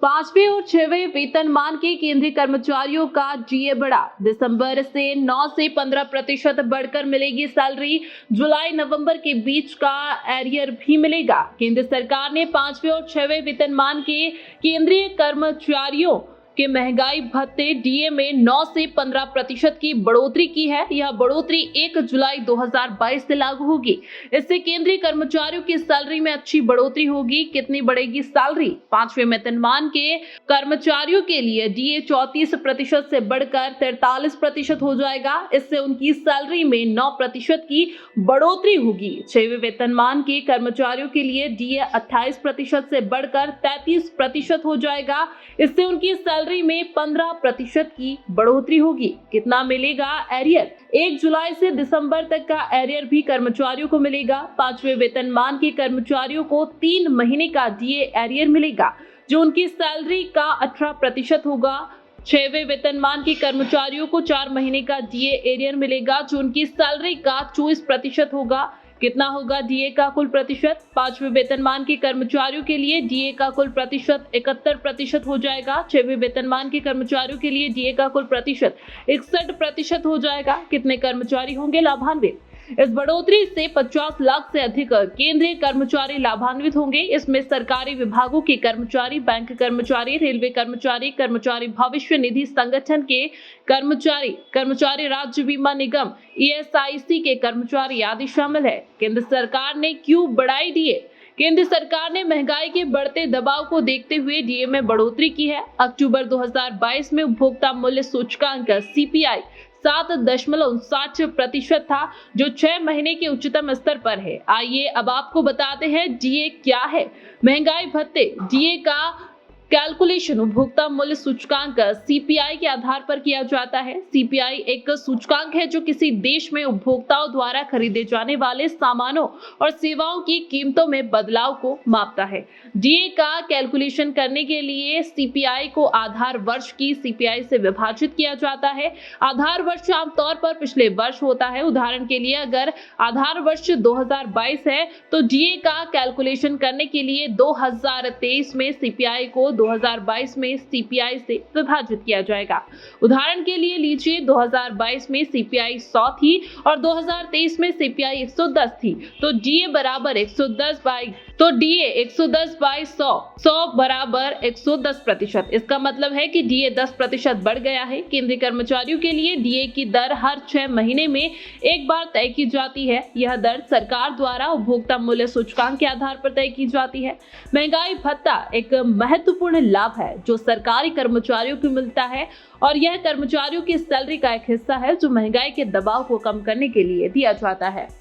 पांचवें और छठवें वेतनमान के केंद्रीय कर्मचारियों का डीए बढ़ा। दिसंबर से 9 से 15% बढ़कर मिलेगी सैलरी। जुलाई नवंबर के बीच का एरियर भी मिलेगा। केंद्र सरकार ने पांचवें और छठवें वेतनमान के केंद्रीय कर्मचारियों के महंगाई भत्ते डीए में 9 से 15% की बढ़ोतरी की है। यह बढ़ोतरी 1 जुलाई 2022 से लागू होगी। इससे केंद्रीय कर्मचारियों की सैलरी में अच्छी बढ़ोतरी होगी। कितनी बढ़ेगी सैलरी? पांचवें वेतनमान के कर्मचारियों के लिए डीए 34% से बढ़कर 43% हो जाएगा। इससे उनकी सैलरी में 9% की बढ़ोतरी होगी। छठवें वेतनमान के कर्मचारियों के लिए डीए 28% से बढ़कर 33% हो जाएगा। इससे उनकी सैलरी में 15% की बढ़ोतरी होगी। कितना मिलेगा एरियर? 1 जुलाई से दिसंबर तक का एरियर भी कर्मचारियों को मिलेगा। पांचवें वेतनमान के कर्मचारियों को 3 महीने का डीए एरियर मिलेगा, जो उनकी सैलरी का 18% होगा। छठवें वेतनमान के कर्मचारियों को 4 महीने का डीए एरियर मिलेगा, जो उनकी सैलरी का 24% होगा। कितना होगा डीए का कुल प्रतिशत? पांचवें वेतनमान के कर्मचारियों के लिए डीए का कुल प्रतिशत 71% हो जाएगा। छठवें वेतनमान के कर्मचारियों के लिए डीए का कुल प्रतिशत 61% हो जाएगा। कितने कर्मचारी होंगे लाभान्वित? इस बढ़ोतरी से 50 लाख से अधिक केंद्रीय कर्मचारी लाभान्वित होंगे। इसमें सरकारी विभागों के कर्मचारी, बैंक कर्मचारी, रेलवे कर्मचारी, कर्मचारी भविष्य निधि संगठन के कर्मचारी, कर्मचारी राज्य बीमा निगम, ईएसआईसी के कर्मचारी आदि शामिल है। केंद्र सरकार ने क्यों बढ़ाई डीए? केंद्र सरकार ने महंगाई के बढ़ते दबाव को देखते हुए डीए में बढ़ोतरी की है। अक्टूबर 2022 में उपभोक्ता मूल्य सूचकांक सीपीआई 7.59% था, जो 6 महीने के उच्चतम स्तर पर है। आइए अब आपको बताते हैं डीए क्या है। महंगाई भत्ते डीए का कैलकुलेशन उपभोक्ता मूल्य सूचकांक सीपीआई के आधार पर किया जाता है। सीपीआई एक सूचकांक है जो किसी देश में उपभोक्ताओं द्वारा खरीदे जाने वाले सामानों और सेवाओं की कीमतों में बदलाव को मापता है। डीए का कैलकुलेशन करने के लिए सीपीआई को आधार वर्ष की सीपीआई से विभाजित किया जाता है। आधार वर्ष आमतौर पर पिछले वर्ष होता है। उदाहरण के लिए अगर आधार वर्ष 2022 है तो डीए का कैलकुलेशन करने के लिए 2023 में सीपीआई को 2022 में सीपीआई से विभाजित किया जाएगा। उदाहरण के लिए लीजिए 2022 में सीपीआई 100 थी और 2023 में सीपीआई 110 थी, तो डीए बराबर 110 बाई 100 बराबर 110%। इसका मतलब है कि डीए 10% बढ़ गया है। केंद्रीय कर्मचारियों के लिए डीए की दर हर 6 महीने में एक बार तय की जाती है। यह दर सरकार द्वारा उपभोक्ता मूल्य सूचकांक के आधार पर तय की जाती है। महंगाई भत्ता एक महत्वपूर्ण लाभ है जो सरकारी कर्मचारियों को मिलता है और यह कर्मचारियों की सैलरी का एक हिस्सा है जो महंगाई के दबाव को कम करने के लिए दिया जाता है।